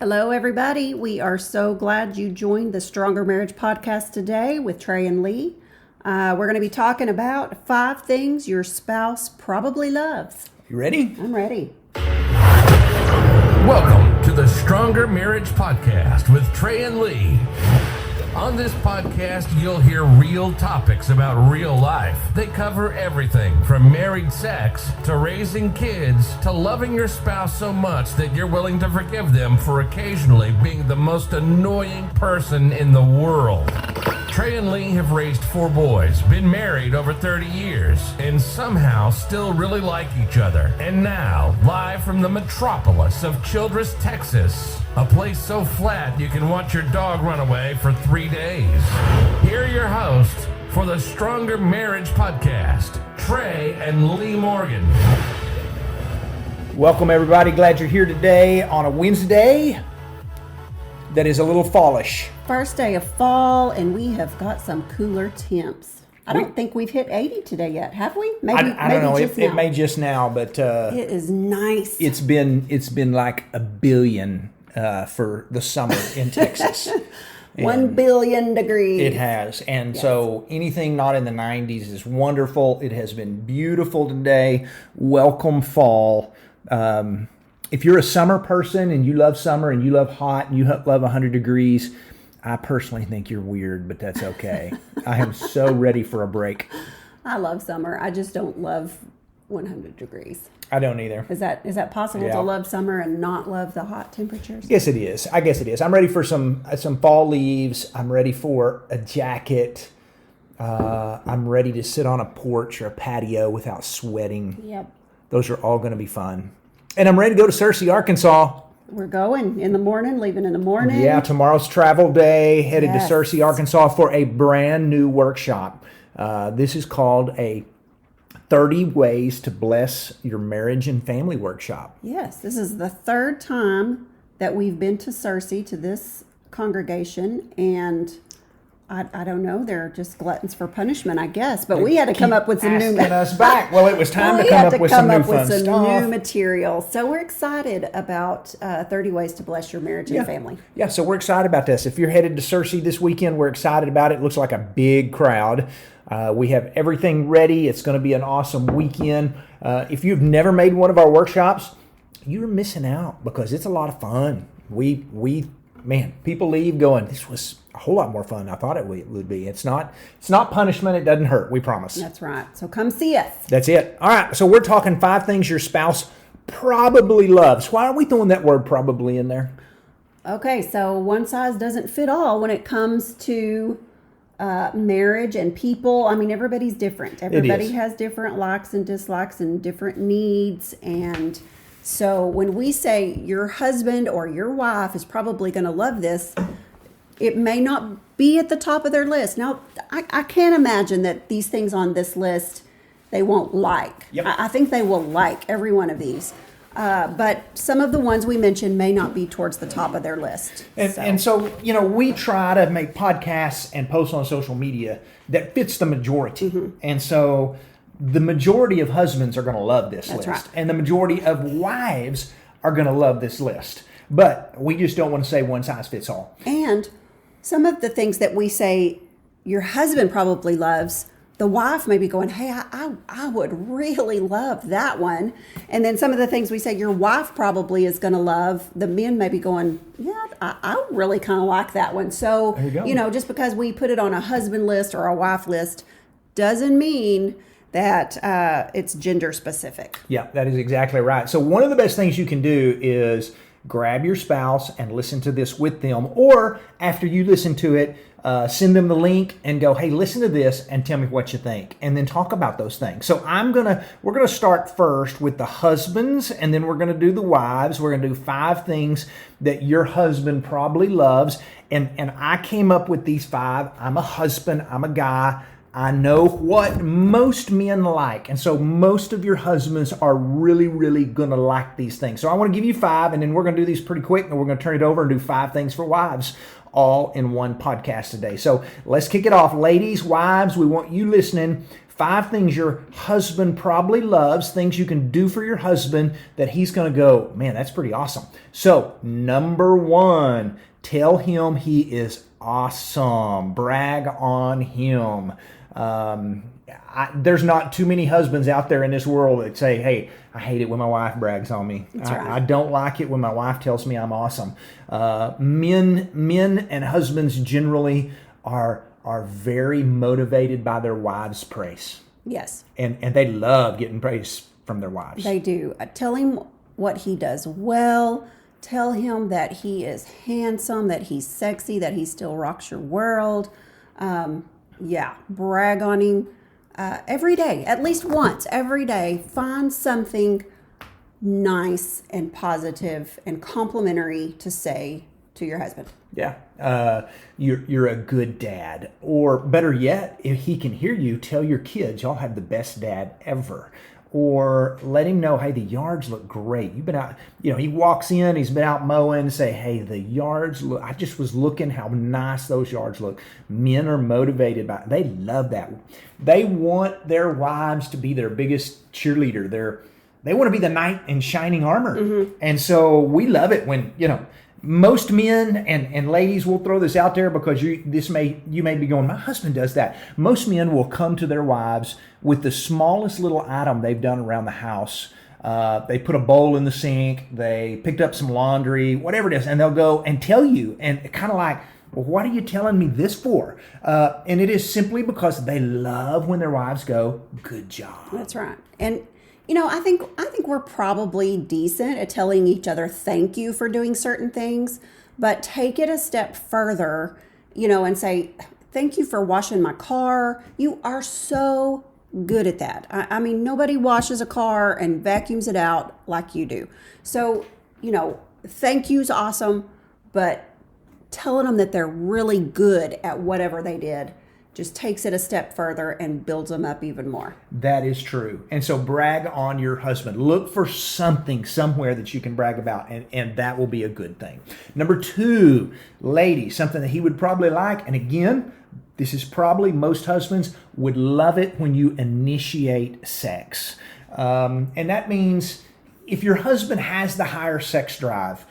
Hello, everybody. We are so glad you joined the Stronger Marriage Podcast today with Trey and Lee. We're going to be talking about 5 things your spouse probably loves. You ready? I'm ready. Welcome to the Stronger Marriage Podcast with Trey and Lee. On this podcast, you'll hear real topics about real life. They cover everything from married sex to raising kids to loving your spouse so much that you're willing to forgive them for occasionally being the most annoying person in the world. Trey and Lee have raised 4 boys, been married over 30 years, and somehow still really like each other. And now, live from the metropolis of Childress, Texas, a place so flat you can watch your dog run away for 3 days. Here are your hosts for the Stronger Marriage Podcast, Trey and Lee Morgan. Welcome, everybody. Glad you're here today on a Wednesday that is a little fallish. First day of fall, and we have got some cooler temps. I don't think we've hit 80 today yet, have we? Maybe, I don't know. Just It may just now, but it is nice. It's been like a billion for the summer in Texas. 1 billion degrees. It has. And so anything not in the 90s is wonderful. It has been beautiful today. Welcome fall. If you're a summer person and you love summer and you love hot and you love 100 degrees, I personally think you're weird, but that's okay. I am so ready for a break. I love summer. I just don't love 100 degrees. I don't either. Is that possible to love summer and not love the hot temperatures? Yes, it is. I guess it is. I'm ready for some fall leaves. I'm ready for a jacket. I'm ready to sit on a porch or a patio without sweating. Yep. Those are all going to be fun. And I'm ready to go to Searcy, Arkansas. We're going in the morning, leaving in the morning. Yeah, tomorrow's travel day. Headed Yes. to Searcy, Arkansas for a brand new workshop. This is called a 30 Ways to Bless Your Marriage and Family workshop. Yes, this is the 3rd time that we've been to Searcy, to this congregation, and I don't know, they're just gluttons for punishment, I guess. But we had to come up with some new us back. Well, it was time to come up with some new fun stuff. new material. So we're excited about 30 Ways to Bless Your Marriage and Family. Yeah, so we're excited about this. If you're headed to Searcy this weekend, we're excited about it. It looks like a big crowd. We have everything ready. It's going to be an awesome weekend. If you've never made one of our workshops, you're missing out because it's a lot of fun. Man, people leave going, this was a whole lot more fun than I thought it would be. It's not punishment. It doesn't hurt. We promise. That's right. So come see us. That's it. All right. So we're talking 5 things your spouse probably loves. Why are we throwing that word probably in there? Okay, so one size doesn't fit all when it comes to marriage and people. I mean, everybody's different. Everybody has different likes and dislikes and different needs. And so when we say your husband or your wife is probably going to love this, it may not be at the top of their list. Now, I can't imagine that these things on this list they won't like. Yep. I think they will like every one of these. But some of the ones we mentioned may not be towards the top of their list. And so, we try to make podcasts and posts on social media that fits the majority. Mm-hmm. And so the majority of husbands are going to love this list. Right. And the majority of wives are going to love this list. But we just don't want to say one size fits all. And some of the things that we say your husband probably loves, the wife may be going, hey, I would really love that one. And then some of the things we say your wife probably is going to love, the men may be going, yeah, I really kind of like that one. So, There you go. Just because we put it on a husband list or a wife list doesn't mean that it's gender specific. Yeah, that is exactly right. So one of the best things you can do is grab your spouse and listen to this with them, or after you listen to it, send them the link and go, hey, listen to this and tell me what you think, and then talk about those things. So we're gonna start first with the husbands, and then we're gonna do the wives. We're gonna do 5 things that your husband probably loves, and I came up with these 5. I'm a husband. I'm a guy. I know what most men like. And so most of your husbands are really, really going to like these things. So I want to give you 5, and then we're going to do these pretty quick, and we're going to turn it over and do 5 things for wives all in one podcast today. So let's kick it off. Ladies, wives, we want you listening. 5 things your husband probably loves, things you can do for your husband that he's going to go, man, that's pretty awesome. So, number 1, tell him he is awesome. Brag on him. There's not too many husbands out there in this world that say, hey, I hate it when my wife brags on me. I don't like it when my wife tells me I'm awesome. Men and husbands generally are very motivated by their wives' praise. Yes. And they love getting praise from their wives. They do. Tell him what he does well. Tell him that he is handsome, that he's sexy, that he still rocks your world. Brag on him every day, at least once every day. Find something nice and positive and complimentary to say to your husband. Yeah. You're a good dad. Or better yet, if he can hear you, tell your kids y'all have the best dad ever. Or let him know, hey, the yards look great. You've been out, he walks in, he's been out mowing, say, hey, the yards look, I just was looking how nice those yards look. Men are motivated by it. They love that. They want their wives to be their biggest cheerleader. They want to be the knight in shining armor. Mm-hmm. And so we love it when, most men and ladies will throw this out there because you may be going, my husband does that. Most men will come to their wives with the smallest little item they've done around the house. They put a bowl in the sink, they picked up some laundry, whatever it is, and they'll go and tell you, and kind of like, well, what are you telling me this for? And it is simply because they love when their wives go, good job. That's right. And I think we're probably decent at telling each other thank you for doing certain things, but take it a step further, and say, thank you for washing my car. You are so good at that. I mean, nobody washes a car and vacuums it out like you do. So, thank you's awesome, but telling them that they're really good at whatever they did just takes it a step further and builds them up even more. That is true. And so brag on your husband. Look for something somewhere that you can brag about, and that will be a good thing. Number 2, ladies, something that he would probably like, and again, this is probably most husbands would love it when you initiate sex. And that means if your husband has the higher sex drive,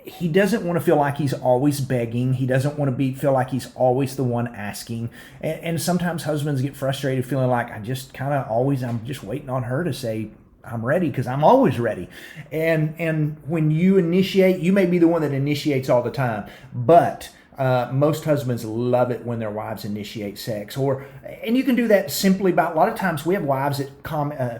he doesn't want to feel like he's always begging. He doesn't want to feel like he's always the one asking. And sometimes husbands get frustrated feeling like I'm just waiting on her to say I'm ready because I'm always ready. And when you initiate, you may be the one that initiates all the time, but most husbands love it when their wives initiate sex. And you can do that simply by, a lot of times we have wives that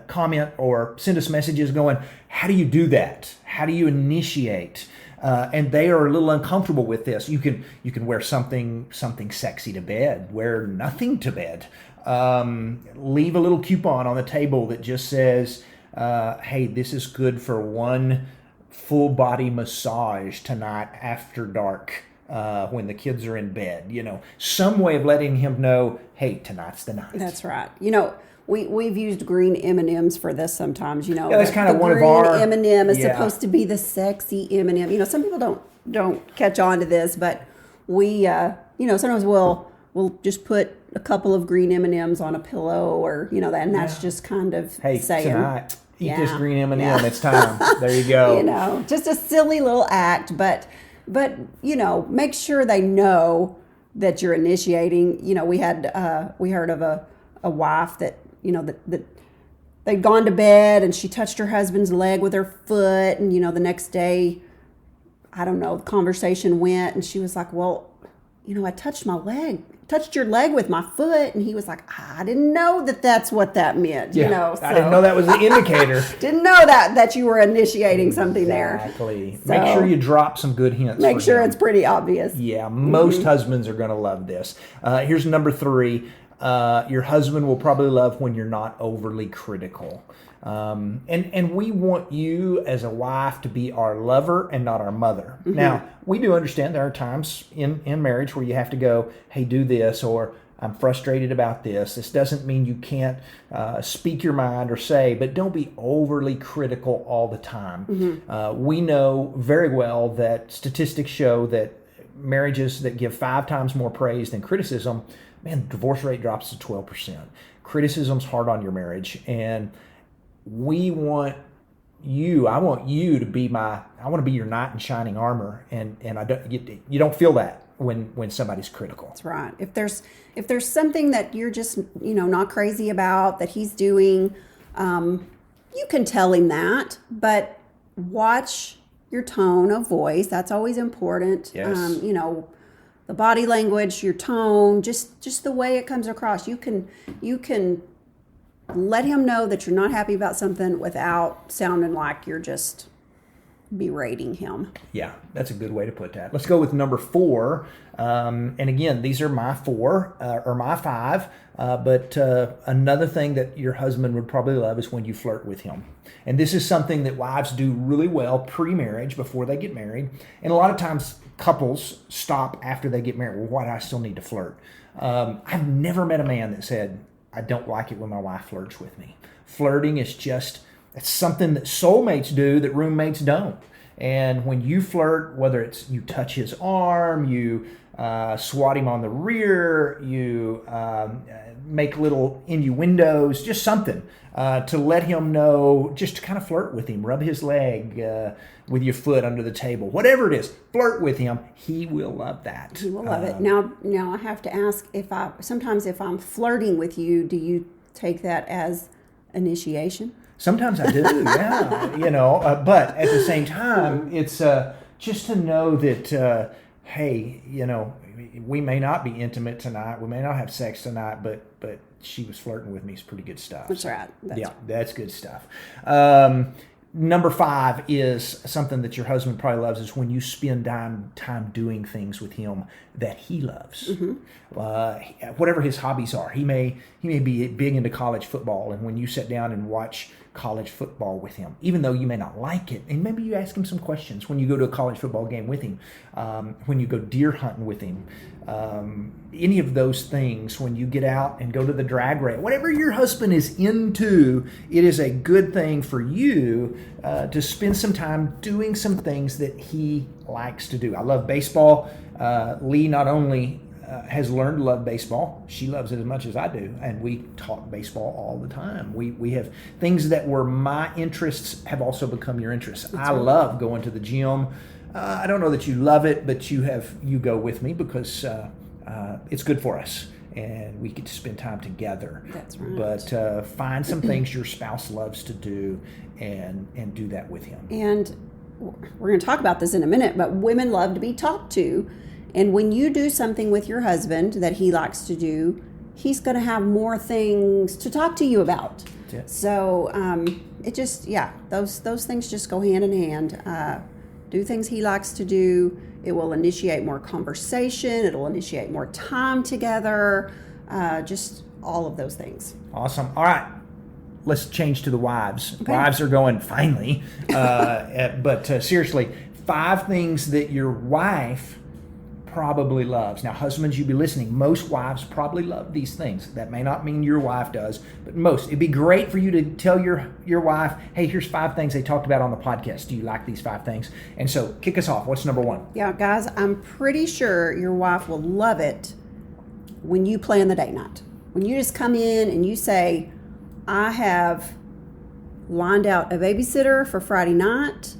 comment or send us messages going, how do you do that? How do you initiate? And they are a little uncomfortable with this. You can wear something sexy to bed. Wear nothing to bed. Leave a little coupon on the table that just says, hey, this is good for one full body massage tonight after dark when the kids are in bed. Some way of letting him know, hey, tonight's the night. That's right. We've used green M&Ms for this sometimes, Yeah, that's kind of one of our... green M&M is supposed to be the sexy M&M. Some people don't catch on to this, but we, sometimes we'll just put a couple of green M&Ms on a pillow or, and that's just kind of saying... tonight, eat this green M&M, it's time. There you go. Just a silly little act, but make sure they know that you're initiating. We heard of a wife that, that they'd gone to bed and she touched her husband's leg with her foot. And, the next day, I don't know, the conversation went and she was like, well, I touched your leg with my foot. And he was like, I didn't know that's what that meant. So, I didn't know that was the indicator. Didn't know that you were initiating something there. Exactly. So, make sure you drop some good hints. Make sure it's pretty obvious. Yeah, most husbands are going to love this. Here's number 3. Your husband will probably love when you're not overly critical. And we want you as a wife to be our lover and not our mother. Mm-hmm. Now, we do understand there are times in marriage where you have to go, hey, do this, or I'm frustrated about this. This doesn't mean you can't speak your mind or say, but don't be overly critical all the time. Mm-hmm. We know very well that statistics show that marriages that give 5 times more praise than criticism, man, the divorce rate drops to 12%. criticism's hard on your marriage, and I want you to be I want to be your knight in shining armor, and you don't feel that when somebody's critical. That's right. If there's something that you're just, not crazy about that he's doing, you can tell him that, but watch your tone of voice. That's always important. Yes. The body language, your tone, just the way it comes across. You can let him know that you're not happy about something without sounding like you're just berating him. Yeah, that's a good way to put that. Let's go with number 4. And again, these are my 4 or my 5. But another thing that your husband would probably love is when you flirt with him. And this is something that wives do really well pre-marriage, before they get married. And a lot of times couples stop after they get married. Well, why do I still need to flirt? I've never met a man that said, I don't like it when my wife flirts with me. Flirting is it's something that soulmates do that roommates don't. And when you flirt, whether it's you touch his arm, you swat him on the rear, you make little innuendos, just something to let him know, just to kind of flirt with him, rub his leg with your foot under the table, whatever it is, flirt with him. He will love that. He will love it. Now I have to ask, sometimes if I'm flirting with you, do you take that as initiation? Sometimes I do, yeah, but at the same time, it's just to know that, hey, we may not be intimate tonight, we may not have sex tonight, but she was flirting with me. It's pretty good stuff. That's right. That's good stuff. Number 5 is something that your husband probably loves, is when you spend time doing things with him that he loves. Mm-hmm. Whatever his hobbies are. He may be big into college football, and when you sit down and watch college football with him, even though you may not like it, and maybe you ask him some questions when you go to a college football game with him, when you go deer hunting with him, any of those things, when you get out and go to the drag race, whatever your husband is into, it is a good thing for you to spend some time doing some things that he likes to do. I love baseball. Lee not only has learned to love baseball, she loves it as much as I do, and we talk baseball all the time. We have things that were my interests have also become your interests. I love going to the gym. I don't know that you love it, but you go with me because it's good for us, and we get to spend time together. That's right. But find some things your spouse loves to do and do that with him. And we're going to talk about this in a minute, but women love to be talked to. And when you do something with your husband that he likes to do, he's going to have more things to talk to you about. Yeah. So those things just go hand in hand. Do things he likes to do. It will initiate more conversation. It'll initiate more time together. Just all of those things. Awesome. All right. Let's change to the wives. Okay. Wives are going, finally. But seriously, 5 things that your wife probably loves. Now, husbands, you be listening. Most wives probably love these things. That may not mean your wife does, but most. It'd be great for you to tell your wife, hey, here's 5 things they talked about on the podcast. Do you like these 5 things? And so kick us off. What's number 1? Yeah, guys, I'm pretty sure your wife will love it when you plan the date night. When you just come in and you say, I have lined out a babysitter for Friday night.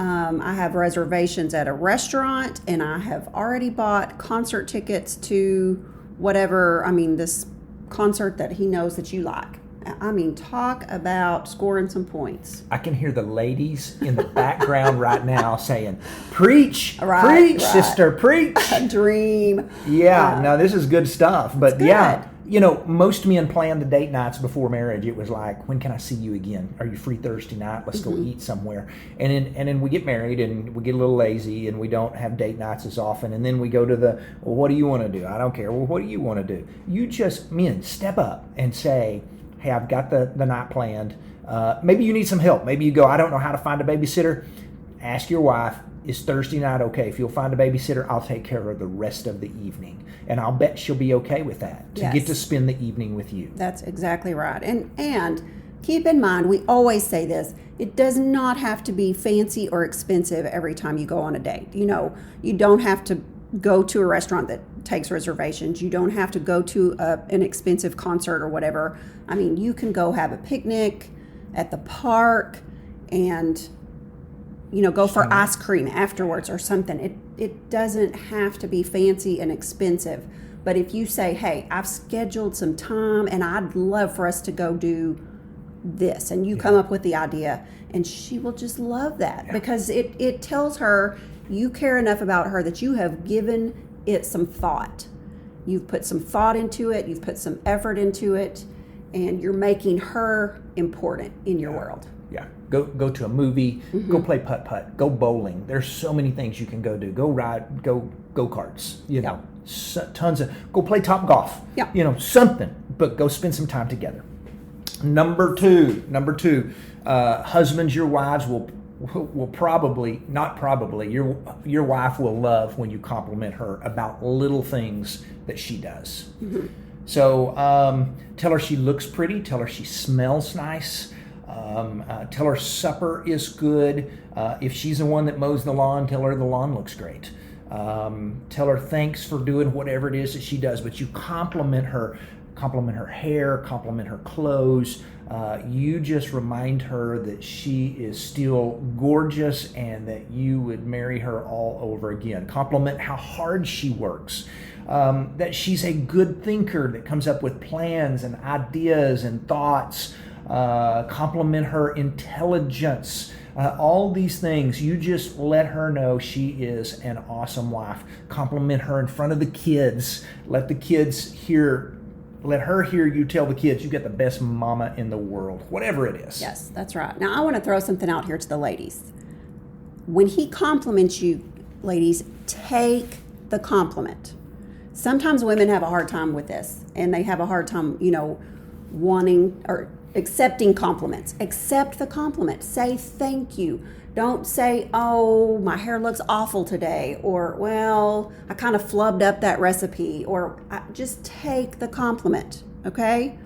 I have reservations at a restaurant, and I have already bought concert tickets to this concert that he knows that you like. Talk about scoring some points. I can hear the ladies in the background right now saying, preach, preach, sister, preach. A dream. Yeah, no, this is good stuff. But good. Yeah, most men plan the date nights before marriage. It was like, when can I see you again? Are you free Thursday night? Let's go eat somewhere. And then we get married and we get a little lazy and we don't have date nights as often. And then we go to well, what do you want to do? I don't care. Well, what do you want to do? You just, men, step up and say, hey, I've got the night planned. Maybe you need some help. Maybe you go, I don't know how to find a babysitter. Ask your wife, is Thursday night okay? If you'll find a babysitter, I'll take care of the rest of the evening. And I'll bet she'll be okay with that, to get to spend the evening with you. That's exactly right. And keep in mind, we always say this, it does not have to be fancy or expensive every time you go on a date. You don't have to go to a rast's takes reservations. You don't have to go to an expensive concert or whatever. I mean, you can go have a picnic at the park and, go for ice cream afterwards or something. It doesn't have to be fancy and expensive. But if you say, hey, I've scheduled some time and I'd love for us to go do this, and you come up with the idea, and she will just love that because it tells her you care enough about her that you have given it some thought. You've put some thought into it, you've put some effort into it, and you're making her important in your world. Yeah. Go to a movie, go play putt-putt, go bowling. There's so many things you can go do. Go ride, go-karts, tons of, go play top golf. Yeah. Something, but go spend some time together. Number two, husbands, your wives will probably, not probably, your wife will love when you compliment her about little things that she does. So tell her she looks pretty, tell her she smells nice, tell her supper is good. If she's the one that mows the lawn, tell her the lawn looks great. Tell her thanks for doing whatever it is that she does, but you compliment her hair, compliment her clothes. You just remind her that she is still gorgeous and that you would marry her all over again. Compliment how hard she works, that she's a good thinker that comes up with plans and ideas and thoughts. Compliment her intelligence. All these things, you just let her know she is an awesome wife. Compliment her in front of the kids. Let her hear you tell the kids you got the best mama in the world, whatever it is. Yes, that's right. Now, I want to throw something out here to the ladies. When he compliments you, ladies, take the compliment. Sometimes women have a hard time with this, and they have a hard time, wanting or accepting compliments. Accept the compliment. Say thank you. Don't say, oh, my hair looks awful today, or, well, I kind of flubbed up that recipe, or just take the compliment, okay?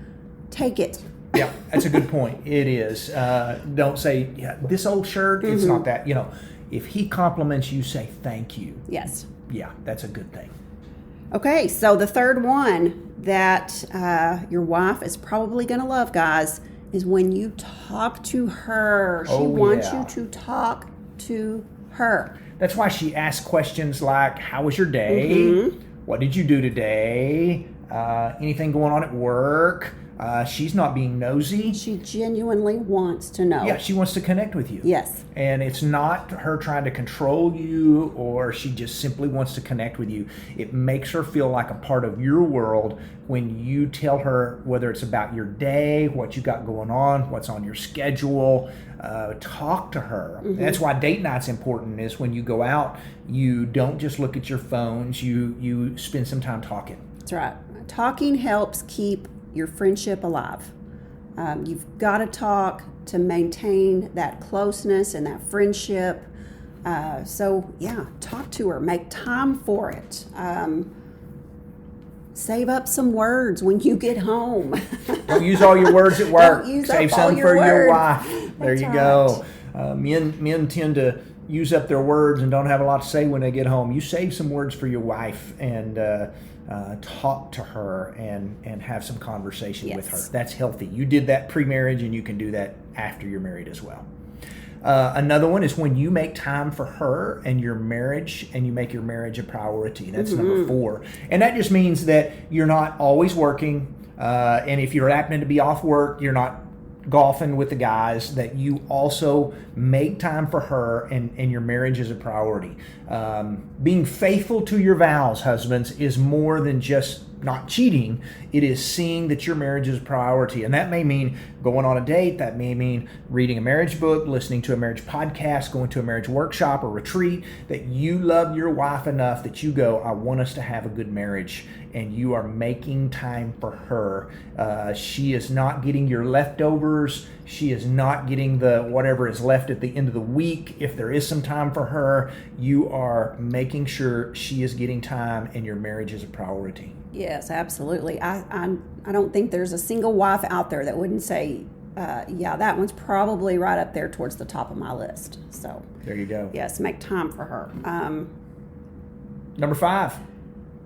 Take it. Yeah, that's a good point. It is. Don't say, this old shirt, it's not that. If he compliments you, say thank you. Yes. Yeah, that's a good thing. Okay, so the third one that your wife is probably going to love, guys, is when you talk to her. She wants you to talk to her. That's why she asks questions like, how was your day? What did you do today? Anything going on at work? She's not being nosy. She genuinely wants to know. Yeah, she wants to connect with you. Yes. And it's not her trying to control you, or she just simply wants to connect with you. It makes her feel like a part of your world when you tell her, whether it's about your day, what you got going on, what's on your schedule. Talk to her. That's why date night's important, is when you go out, you don't just look at your phones, you spend some time talking. That's right. Talking helps keep your friendship alive. You've got to talk to maintain that closeness and that friendship. Talk to her. Make time for it. Save up some words when you get home. Don't use all your words at work. Save some for your wife. There you go. Right. Men tend to use up their words and don't have a lot to say when they get home. You save some words for your wife and talk to her and have some conversation with her. That's healthy. You did that pre-marriage, and you can do that after you're married as well. Another one is when you make time for her and your marriage, and you make your marriage a priority. That's number 4. And that just means that you're not always working, and if you're happening to be off work, you're not golfing with the guys, that you also make time for her and your marriage is a priority. Being faithful to your vows, husbands, is more than just not cheating. It is seeing that your marriage is a priority. And that may mean going on a date. That may mean reading a marriage book, listening to a marriage podcast, going to a marriage workshop or retreat, that you love your wife enough that you go, I want us to have a good marriage. And you are making time for her. She is not getting your leftovers. She is not getting the whatever is left at the end of the week. If there is some time for her, you are making sure she is getting time, and your marriage is a priority. Yes, absolutely. I don't think there's a single wife out there that wouldn't say, that one's probably right up there towards the top of my list. So there you go. Yes, make time for her. Number 5.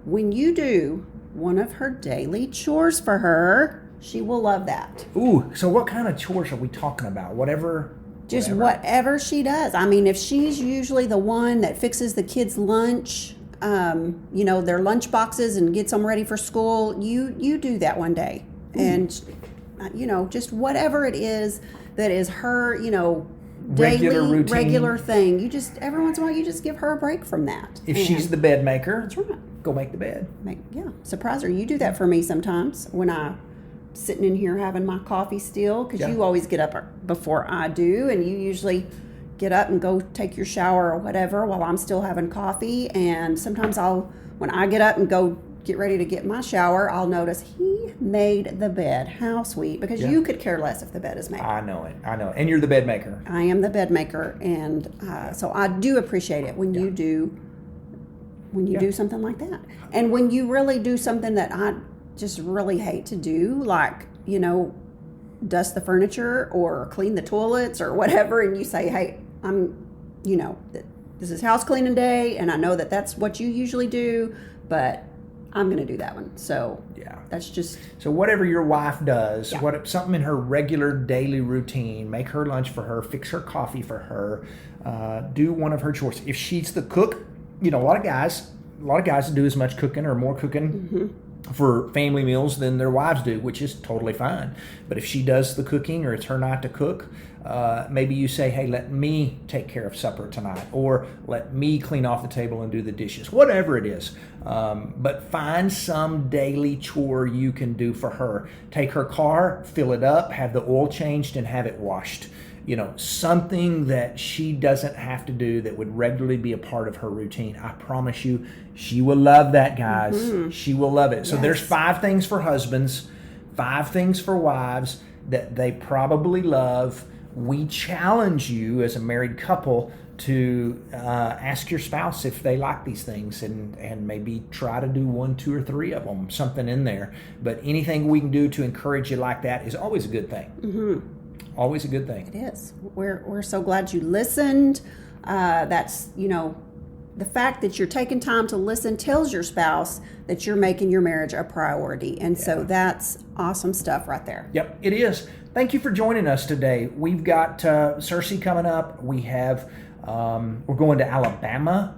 when you do one of her daily chores for her, she will love that. Ooh, so what kind of chores are we talking about? Whatever she does. I mean, if she's usually the one that fixes the kids' lunch, their lunch boxes and gets them ready for school, you do that one day. And, just whatever it is that is her, daily, regular thing. You just, every once in a while, you just give her a break from that. If she's the bed maker, that's right. Go make the bed. Surprise her. You do that for me sometimes when I'm sitting in here having my coffee still, because you always get up before I do, and you usually get up and go take your shower or whatever while I'm still having coffee. And sometimes when I get up and go get ready to get my shower, I'll notice he made the bed. How sweet, because you could care less if the bed is made. I know it. And you're the bed maker. I am the bed maker, and so I do appreciate it when you do something like that. And when you really do something that I just really hate to do, like, dust the furniture or clean the toilets or whatever, and you say, hey, this is house cleaning day, and I know that that's what you usually do, but I'm going to do that one. So that's just... So whatever your wife does, something in her regular daily routine, make her lunch for her, fix her coffee for her, do one of her chores. If she's the cook, a lot of guys do as much cooking or more cooking for family meals than their wives do, which is totally fine. But if she does the cooking or it's her night to cook, maybe you say, hey, let me take care of supper tonight, or let me clean off the table and do the dishes, whatever it is. But find some daily chore you can do for her. Take her car, fill it up, have the oil changed, and have it washed. Something that she doesn't have to do that would regularly be a part of her routine. I promise you, she will love that, guys. She will love it. So there's 5 things for husbands, 5 things for wives that they probably love. We challenge you as a married couple to ask your spouse if they like these things, and maybe try to do 1, 2, or 3 of them, something in there. But anything we can do to encourage you like that is always a good thing. Always a good thing. It is. We're so glad you listened. That's, the fact that you're taking time to listen tells your spouse that you're making your marriage a priority. And so that's awesome stuff right there. Yep, it is. Thank you for joining us today. We've got Cersei coming up. We have, we're going to Alabama.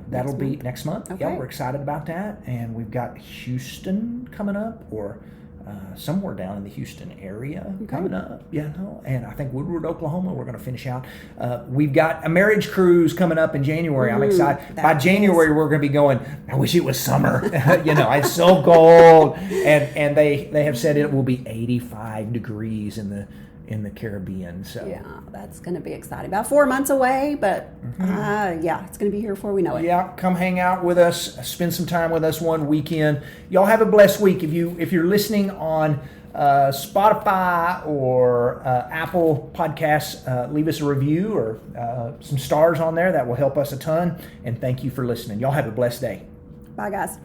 That'll be next month. Okay. Yeah, we're excited about that. And we've got Houston coming up, or somewhere down in the Houston area coming up, and I think Woodward, Oklahoma, we're going to finish out. We've got a marriage cruise coming up in January. I'm excited. By January, we're going to be going, I wish it was summer. It's so cold. And they have said it will be 85 degrees in the Caribbean. So that's going to be exciting. About 4 months away, but it's going to be here before we know it. Yeah, come hang out with us, spend some time with us one weekend. Y'all have a blessed week. If you're listening on Spotify or Apple Podcasts, leave us a review or some stars on there. That will help us a ton. And thank you for listening. Y'all have a blessed day. Bye, guys.